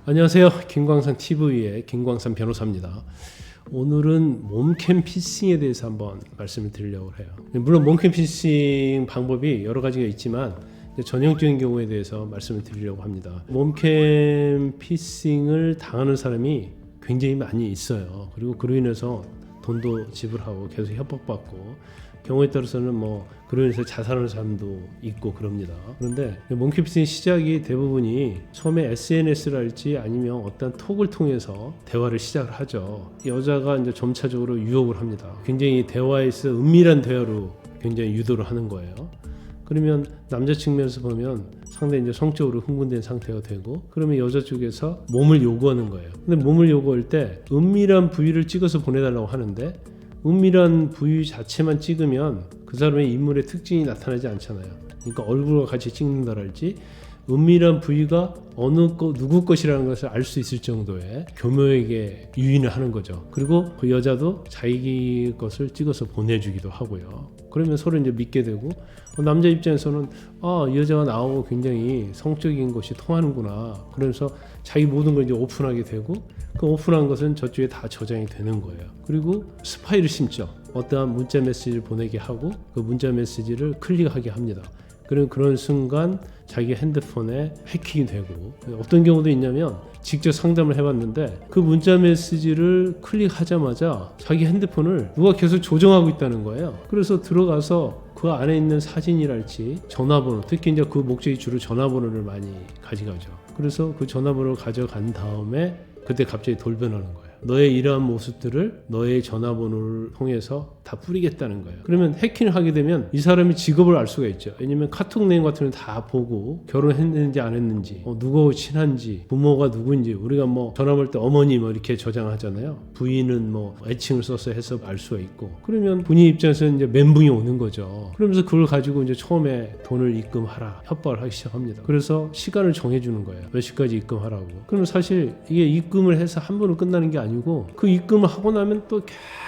안녕하세요. 김광산 TV의 김광산 변호사입니다. 오늘은 몸캠 피싱에 대해서 한번 말씀을 드리려고 해요. 물론 몸캠 피싱 방법이 여러 가지가 있지만 전형적인 경우에 대해서 말씀을 드리려고 합니다. 몸캠 피싱을 당하는 사람이 굉장히 많이 있어요. 그리고 그로 인해서 돈도 지불하고 계속 협박받고 경우에 따라서는 그로 인해서 자살하는 사람도 있고 그럽니다. 그런데 몸캠 피싱 시작이 대부분이 처음에 SNS랄지 아니면 어떤 톡을 통해서 대화를 시작을 하죠. 여자가 이제 점차적으로 유혹을 합니다. 굉장히 대화에서 은밀한 대화로 굉장히 유도를 하는 거예요. 그러면 남자 측면에서 보면 상당히 이제 성적으로 흥분된 상태가 되고, 그러면 여자 쪽에서 몸을 요구하는 거예요. 근데 몸을 요구할 때 은밀한 부위를 찍어서 보내달라고 하는데, 은밀한 부위 자체만 찍으면 그 사람의 인물의 특징이 나타나지 않잖아요. 그러니까 얼굴과 같이 찍는다랄지 은밀한 부위가 누구 것이라는 것을 알 수 있을 정도의 교묘하게 유인을 하는 거죠. 그리고 그 여자도 자기 것을 찍어서 보내주기도 하고요. 그러면 서로 이제 믿게 되고, 남자 입장에서는 이 여자가 나하고 굉장히 성적인 것이 통하는구나. 그러면서 자기 모든 걸 이제 오픈하게 되고, 그 오픈한 것은 저쪽에 다 저장이 되는 거예요. 그리고 스파이를 심죠. 어떠한 문자 메시지를 보내게 하고 그 문자 메시지를 클릭하게 합니다. 그런 순간 자기 핸드폰에 해킹이 되고, 어떤 경우도 있냐면 직접 상담을 해봤는데 그 문자 메시지를 클릭하자마자 자기 핸드폰을 누가 계속 조정하고 있다는 거예요. 그래서 들어가서 그 안에 있는 사진이랄지 전화번호, 특히 이제 그 목적이 주로 전화번호를 많이 가져가죠. 그래서 그 전화번호를 가져간 다음에 그때 갑자기 돌변하는 거예요. 너의 이러한 모습들을 너의 전화번호를 통해서 다 뿌리겠다는 거예요. 그러면 해킹을 하게 되면 이 사람이 직업을 알 수가 있죠. 왜냐면 카톡 내용 같은 걸 다 보고 결혼했는지 안 했는지, 누구하고 친한지, 부모가 누구인지, 우리가 전화 걸 때 어머니 이렇게 저장하잖아요. 부인은 애칭을 써서 해서 알 수가 있고, 그러면 본인 입장에서는 이제 멘붕이 오는 거죠. 그러면서 그걸 가지고 이제 처음에 돈을 입금하라 협박을 하기 시작합니다. 그래서 시간을 정해주는 거예요. 몇 시까지 입금하라고. 그러면 사실 이게 입금을 해서 한 번으로 끝나는 게 아니고 그 입금을 하고 나면 또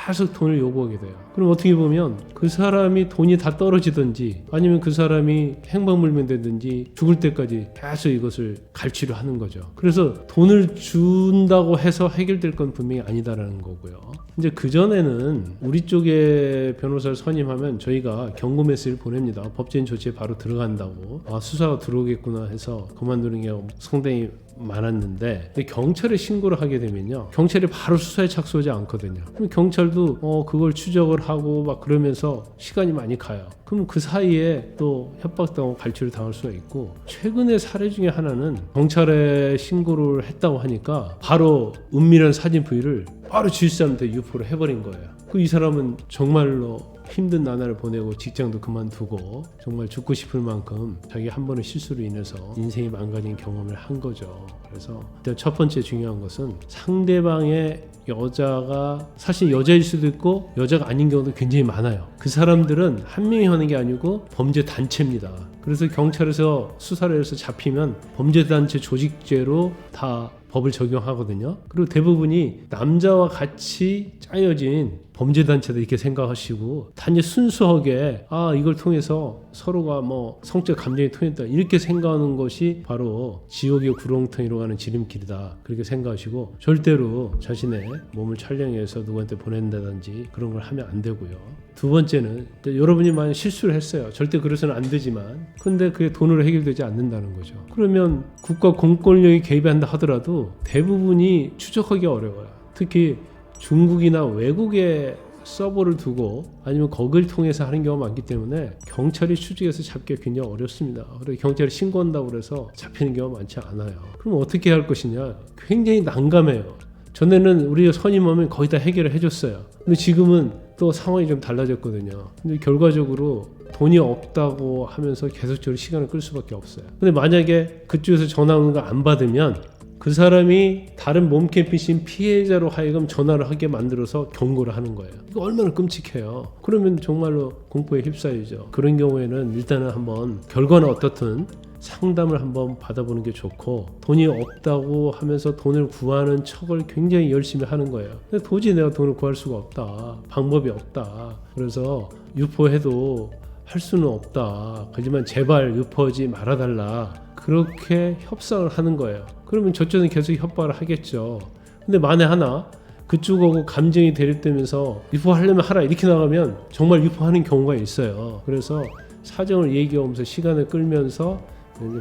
계속 돈을 요구하게 돼요. 그럼 어떻게 보면 그 사람이 돈이 다 떨어지든지 아니면 그 사람이 행방불명 되든지 죽을 때까지 계속 이것을 갈취를 하는 거죠. 그래서 돈을 준다고 해서 해결될 건 분명히 아니다라는 거고요. 이제 그전에는 우리 쪽에 변호사를 선임하면 저희가 경고 메시지를 보냅니다. 법적인 조치에 바로 들어간다고. 수사가 들어오겠구나 해서 그만두는 게 상당히 많았는데, 근데 경찰에 신고를 하게 되면요, 경찰이 바로 수사에 착수하지 않거든요. 그럼 경찰도 그걸 추적을 하고 그러면서 시간이 많이 가요. 그럼 그 사이에 또 협박당하고 갈취를 당할 수가 있고, 최근의 사례 중에 하나는 경찰에 신고를 했다고 하니까 바로 은밀한 사진 부위를 바로 주일사한테 유포를 해버린 거예요. 이 사람은 정말로 힘든 나날을 보내고 직장도 그만두고 정말 죽고 싶을 만큼 자기 한 번의 실수로 인해서 인생이 망가진 경험을 한 거죠. 그래서 일단 첫 번째 중요한 것은 상대방의 여자가 사실 여자일 수도 있고 여자가 아닌 경우도 굉장히 많아요. 그 사람들은 한 명이 하는 게 아니고 범죄 단체입니다. 그래서 경찰에서 수사를 해서 잡히면 범죄단체 조직죄로 다 법을 적용하거든요. 그리고 대부분이 남자와 같이 짜여진 범죄단체다 이렇게 생각하시고, 단지 순수하게 이걸 통해서 서로가 성적 감정이 통했다 이렇게 생각하는 것이 바로 지옥의 구렁텅이로 가는 지름길이다 그렇게 생각하시고, 절대로 자신의 몸을 촬영해서 누구한테 보낸다든지 그런 걸 하면 안 되고요. 두 번째는 여러분이 만약 실수를 했어요. 절대 그래서는 안 되지만, 근데 그게 돈으로 해결되지 않는다는 거죠. 그러면 국가 공권력이 개입한다 하더라도 대부분이 추적하기 어려워요. 특히 중국이나 외국에 서버를 두고 아니면 거기를 통해서 하는 경우가 많기 때문에 경찰이 추적해서 잡기가 굉장히 어렵습니다. 그리고 경찰이 신고한다고 해서 잡히는 경우가 많지 않아요. 그럼 어떻게 할 것이냐? 굉장히 난감해요. 전에는 우리가 선임하면 거의 다 해결을 해줬어요. 근데 지금은 또 상황이 좀 달라졌거든요. 근데 결과적으로 돈이 없다고 하면서 계속적으로 시간을 끌 수밖에 없어요. 근데 만약에 그쪽에서 전화 오는 거 안 받으면 그 사람이 다른 몸캠피싱 피해자로 하여금 전화를 하게 만들어서 경고를 하는 거예요. 이거 얼마나 끔찍해요. 그러면 정말로 공포에 휩싸이죠. 그런 경우에는 일단은 한번 결과는 어떻든 상담을 한번 받아보는 게 좋고, 돈이 없다고 하면서 돈을 구하는 척을 굉장히 열심히 하는 거예요. 근데 도저히 내가 돈을 구할 수가 없다. 방법이 없다. 그래서 유포해도 할 수는 없다. 하지만 제발 유포하지 말아달라. 그렇게 협상을 하는 거예요. 그러면 저쪽은 계속 협박을 하겠죠. 근데 만에 하나 그쪽하고 감정이 대립되면서 유포하려면 하라 이렇게 나가면 정말 유포하는 경우가 있어요. 그래서 사정을 얘기하면서 시간을 끌면서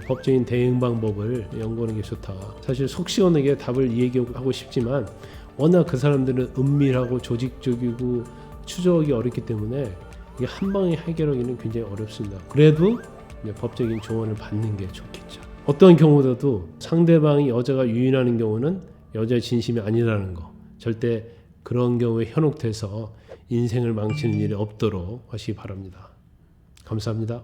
법적인 대응 방법을 연구하는 게 좋다. 사실 속 시원하게 답을 얘기하고 싶지만 워낙 그 사람들은 은밀하고 조직적이고 추적하기 어렵기 때문에 이게 한 방에 해결하기는 굉장히 어렵습니다. 그래도 법적인 조언을 받는 게 좋겠죠. 어떤 경우라도 상대방이 여자가 유인하는 경우는 여자의 진심이 아니라는 거, 절대 그런 경우에 현혹돼서 인생을 망치는 일이 없도록 하시기 바랍니다. 감사합니다.